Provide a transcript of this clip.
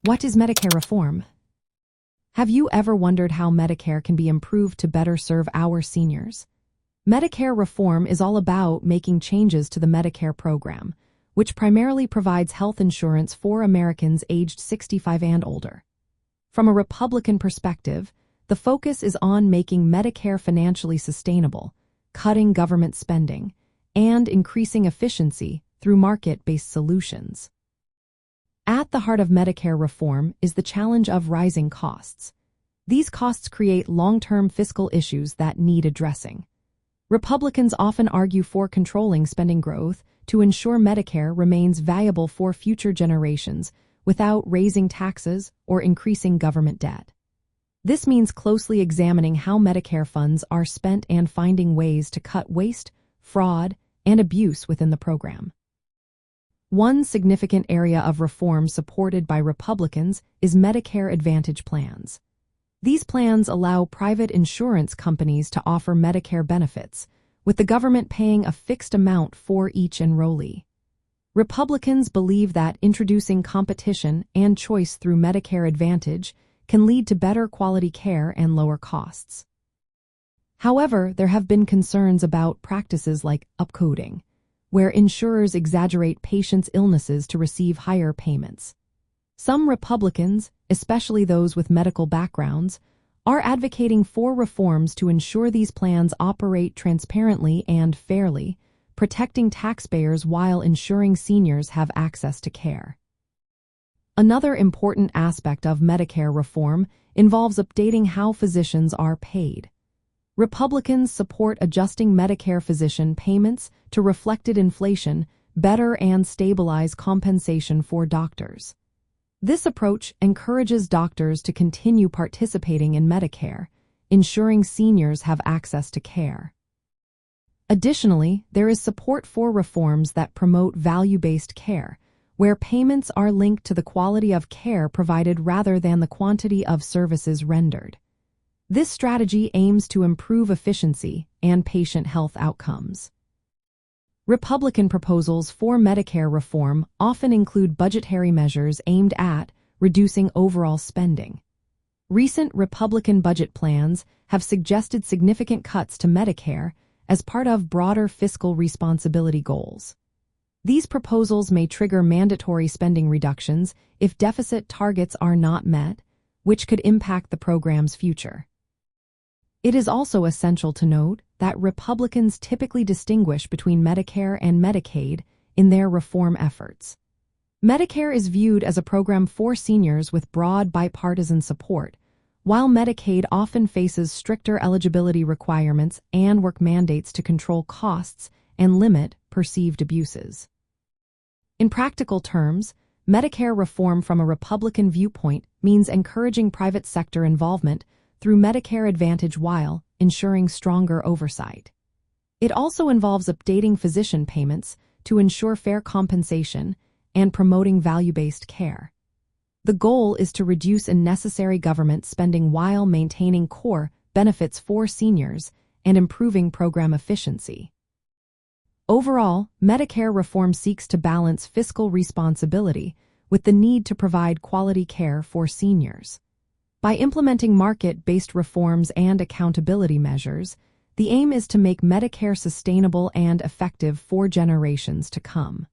What is Medicare reform? Have you ever wondered how Medicare can be improved to better serve our seniors? Medicare reform is all about making changes to the Medicare program, which primarily provides health insurance for Americans aged 65 and older. From a Republican perspective, the focus is on making Medicare financially sustainable, cutting government spending, and increasing efficiency through market-based solutions. At the heart of Medicare reform is the challenge of rising costs. These costs create long-term fiscal issues that need addressing. Republicans often argue for controlling spending growth to ensure Medicare remains valuable for future generations without raising taxes or increasing government debt. This means closely examining how Medicare funds are spent and finding ways to cut waste, fraud, and abuse within the program. One significant area of reform supported by Republicans is Medicare Advantage plans. These plans allow private insurance companies to offer Medicare benefits, with the government paying a fixed amount for each enrollee. Republicans believe that introducing competition and choice through Medicare Advantage can lead to better quality care and lower costs. However, there have been concerns about practices like upcoding, where insurers exaggerate patients' illnesses to receive higher payments. Some Republicans, especially those with medical backgrounds, are advocating for reforms to ensure these plans operate transparently and fairly, protecting taxpayers while ensuring seniors have access to care. Another important aspect of Medicare reform involves updating how physicians are paid. Republicans support adjusting Medicare physician payments to reflected inflation better and stabilize compensation for doctors. This approach encourages doctors to continue participating in Medicare, ensuring seniors have access to care. Additionally, there is support for reforms that promote value-based care, where payments are linked to the quality of care provided rather than the quantity of services rendered. This strategy aims to improve efficiency and patient health outcomes. Republican proposals for Medicare reform often include budgetary measures aimed at reducing overall spending. Recent Republican budget plans have suggested significant cuts to Medicare as part of broader fiscal responsibility goals. These proposals may trigger mandatory spending reductions if deficit targets are not met, which could impact the program's future. It is also essential to note that Republicans typically distinguish between Medicare and Medicaid in their reform efforts. Medicare is viewed as a program for seniors with broad bipartisan support, while Medicaid often faces stricter eligibility requirements and work mandates to control costs and limit perceived abuses. In practical terms, Medicare reform from a Republican viewpoint means encouraging private sector involvement through Medicare Advantage while ensuring stronger oversight. It also involves updating physician payments to ensure fair compensation and promoting value-based care. The goal is to reduce unnecessary government spending while maintaining core benefits for seniors and improving program efficiency. Overall, Medicare reform seeks to balance fiscal responsibility with the need to provide quality care for seniors. By implementing market-based reforms and accountability measures, the aim is to make Medicare sustainable and effective for generations to come.